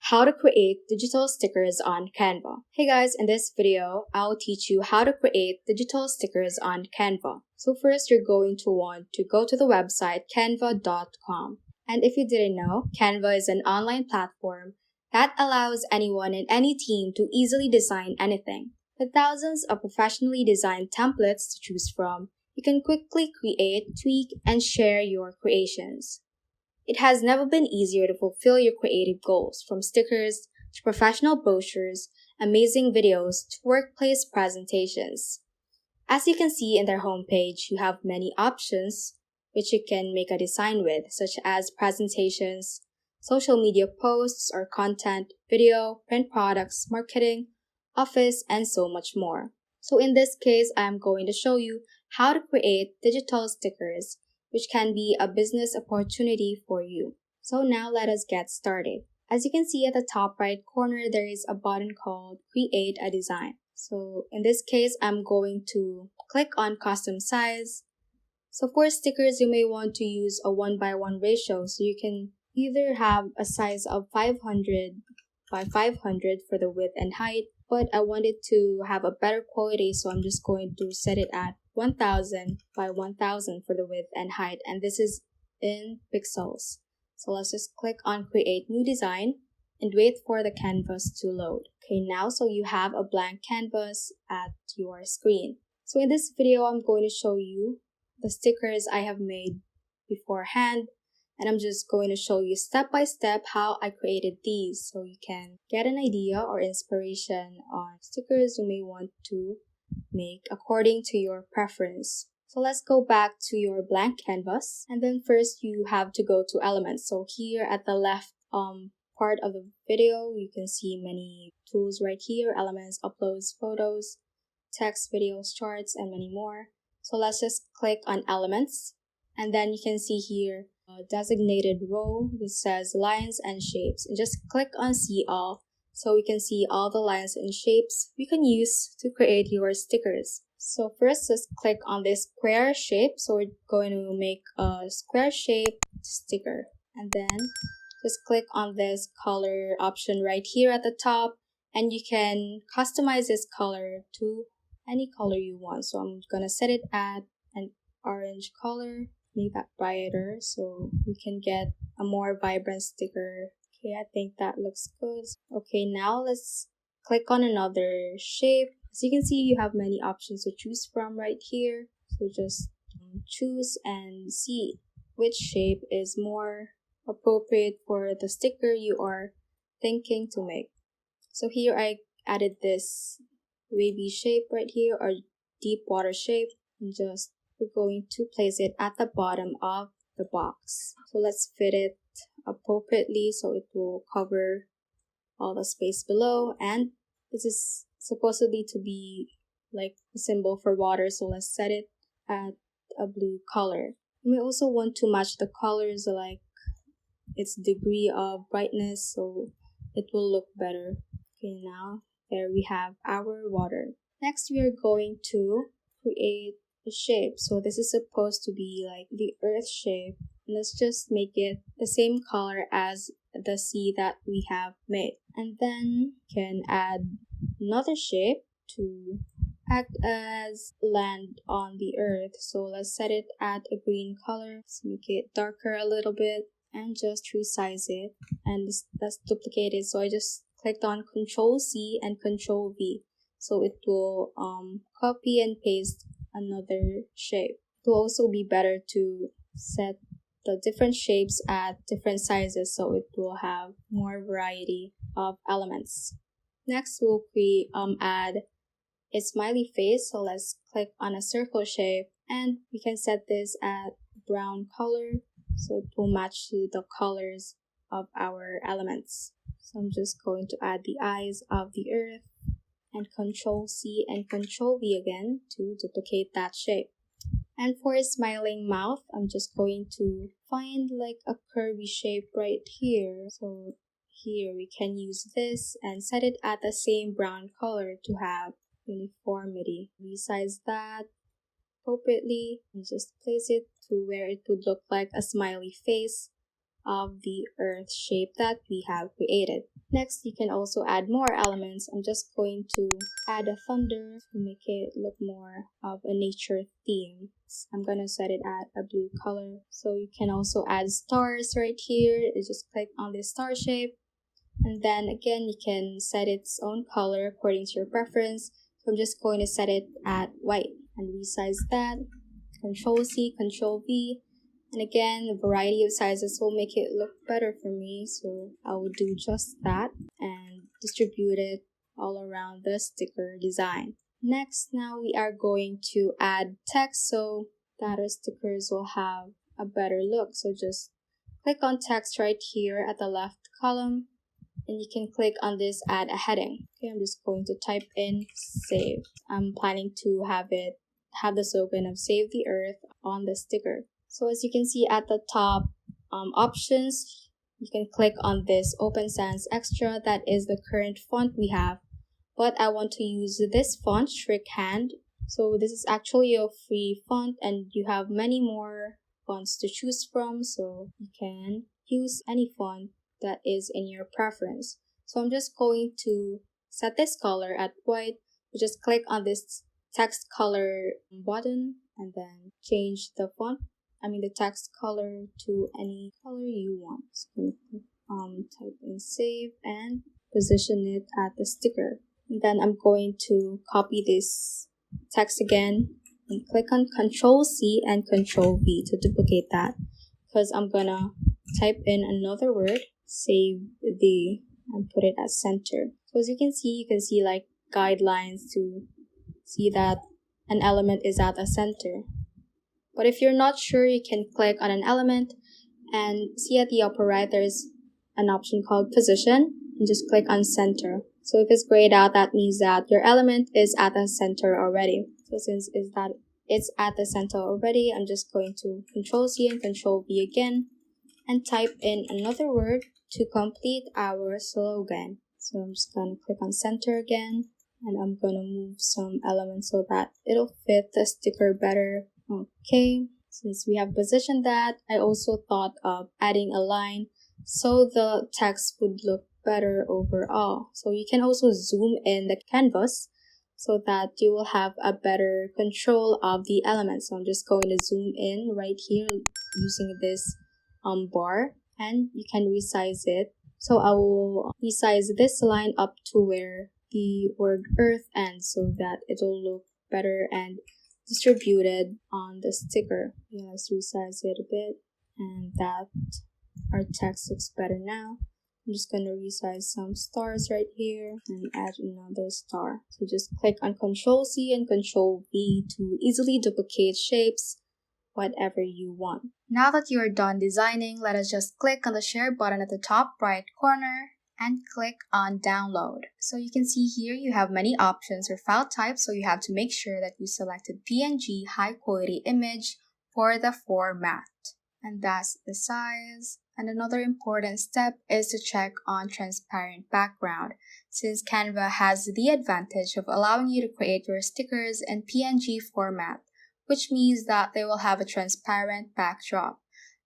How to create digital stickers on Canva. Hey guys, in this video, I'll teach you how to create digital stickers on Canva. So first, you're going to want to go to the website canva.com. And if you didn't know, Canva is an online platform that allows anyone in any team to easily design anything. With thousands of professionally designed templates to choose from, you can quickly create, tweak, and share your creations. It has never been easier to fulfill your creative goals, from stickers to professional brochures, amazing videos to workplace presentations. As you can see in their homepage, you have many options which you can make a design with, such as presentations, social media posts or content, video, print products, marketing, office, and so much more. So in this case, I'm going to show you how to create digital stickers, which can be a business opportunity for you. So now let us get started. As you can see at the top right corner, there is a button called Create a Design. So in this case, I'm going to click on Custom Size. So for stickers, you may want to use a 1:1 ratio. So you can either have a size of 500 by 500 for the width and height, but I wanted to have a better quality, so I'm just going to set it at 1000 by 1000 for the width and height, and this is in pixels. So let's just click on Create New Design and wait for the canvas to load. Okay, now so you have a blank canvas at your screen. So in this video, I'm going to show you the stickers I have made beforehand, and I'm just going to show you step by step how I created these so you can get an idea or inspiration on stickers you may want to make according to your preference. So let's go back to your blank canvas, and then first you have to go to elements. So here at the left part of the video, you can see many tools right here: elements, uploads, photos, text, videos, charts, and many more. So let's just click on elements, and then you can see here a designated row that says lines and shapes, and just click on see all so we can see all the lines and shapes we can use to create your stickers. So first, just click on this square shape. So we're going to make a square shape sticker, and then just click on this color option right here at the top, and you can customize this color to any color you want. So I'm gonna set it at an orange color, make that brighter so we can get a more vibrant sticker. Okay, I think that looks good. Okay, now let's click on another shape. As you can see, you have many options to choose from right here. So just choose and see which shape is more appropriate for the sticker you are thinking to make. So here I added this wavy shape right here, or deep water shape, and just we're going to place it at the bottom of the box. So let's fit it appropriately so it will cover all the space below, and this is supposedly to be like a symbol for water, so let's set it at a blue color. You may also want to match the colors, like its degree of brightness, so it will look better. Okay, now there we have our water. Next, we are going to create a shape. So this is supposed to be like the earth shape. Let's just make it the same color as the sea that we have made. And then can add another shape to act as land on the earth. So let's set it at a green color. Let's make it darker a little bit and just resize it. And let's duplicate it. So I just clicked on Control C and Control V. So it will copy and paste another shape. It will also be better to set the different shapes at different sizes so it will have more variety of elements. Next, we'll add a smiley face. So let's click on a circle shape, and we can set this at brown color so it will match to the colors of our elements. So I'm just going to add the eyes of the earth, and Control C and Control V again to duplicate that shape. And for a smiling mouth, I'm just going to find like a curvy shape right here. So here we can use this and set it at the same brown color to have uniformity. Resize that appropriately and just place it to where it would look like a smiley face of the earth shape that we have created. Next, you can also add more elements. I'm just going to add a thunder to make it look more of a nature theme. I'm gonna set it at a blue color. So you can also add stars right here. You just click on this star shape. And then again, you can set its own color according to your preference. So I'm just going to set it at white and resize that. Control C, Control V. And again, a variety of sizes will make it look better for me. So I will do just that and distribute it all around the sticker design. Next, now we are going to add text so that our stickers will have a better look. So just click on text right here at the left column. And you can click on this add a heading. Okay, I'm just going to type in save. I'm planning to have the slogan of Save the Earth on the sticker. So as you can see at the top options, you can click on this Open Sans Extra. That is the current font we have. But I want to use this font, Shorthand. So this is actually a free font and you have many more fonts to choose from. So you can use any font that is in your preference. So I'm just going to set this color at white. You just click on this text color button and then change the text color to any color you want. So type in save and position it at the sticker. And then I'm going to copy this text again and click on Control C and Control V to duplicate that because I'm gonna type in another word, save the, and put it at center. So as you can see like guidelines to see that an element is at a center. But if you're not sure, you can click on an element and see at the upper right there's an option called position and just click on center. So if it's grayed out, that means that your element is at the center already. So since it's at the center already, I'm just going to Control C and Control V again and type in another word to complete our slogan. So I'm just going to click on center again and I'm going to move some elements so that it'll fit the sticker better. Okay, since we have positioned that, I also thought of adding a line so the text would look better overall. So you can also zoom in the canvas so that you will have a better control of the elements. So I'm just going to zoom in right here using this bar and you can resize it. So I will resize this line up to where the word earth ends so that it will look better and distributed on the sticker. Yeah, let's resize it a bit and that our text looks better now. I'm just going to resize some stars right here and add another star. So just click on Control C and Control V to easily duplicate shapes, whatever you want. Now that you are done designing, let us just click on the share button at the top right corner and click on download. So you can see here you have many options or file types, so you have to make sure that you selected PNG high quality image for the format. And that's the size. And another important step is to check on transparent background, since Canva has the advantage of allowing you to create your stickers in PNG format, which means that they will have a transparent backdrop.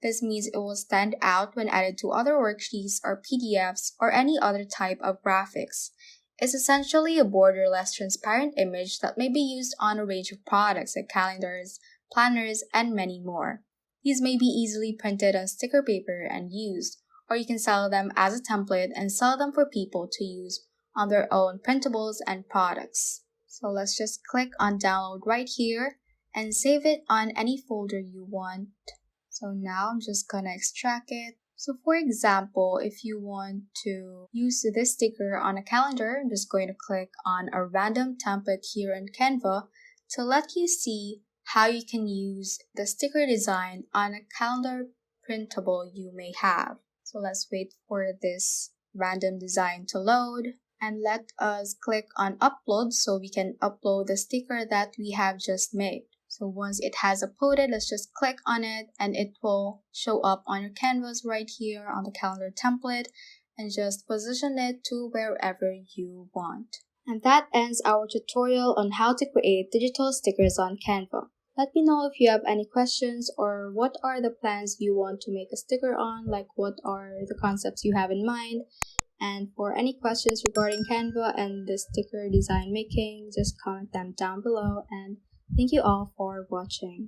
This means it will stand out when added to other worksheets or PDFs or any other type of graphics. It's essentially a borderless transparent image that may be used on a range of products like calendars, planners, and many more. These may be easily printed on sticker paper and used, or you can sell them as a template and sell them for people to use on their own printables and products. So let's just click on download right here and save it on any folder you want. So now I'm just gonna extract it. So for example, if you want to use this sticker on a calendar, I'm just going to click on a random template here in Canva to let you see how you can use the sticker design on a calendar printable you may have. So let's wait for this random design to load and let us click on upload so we can upload the sticker that we have just made. So once it has uploaded, let's just click on it and it will show up on your canvas right here on the calendar template and just position it to wherever you want. And that ends our tutorial on how to create digital stickers on Canva. Let me know if you have any questions or what are the plans you want to make a sticker on, like what are the concepts you have in mind. And for any questions regarding Canva and the sticker design making, just comment them down below. And thank you all for watching.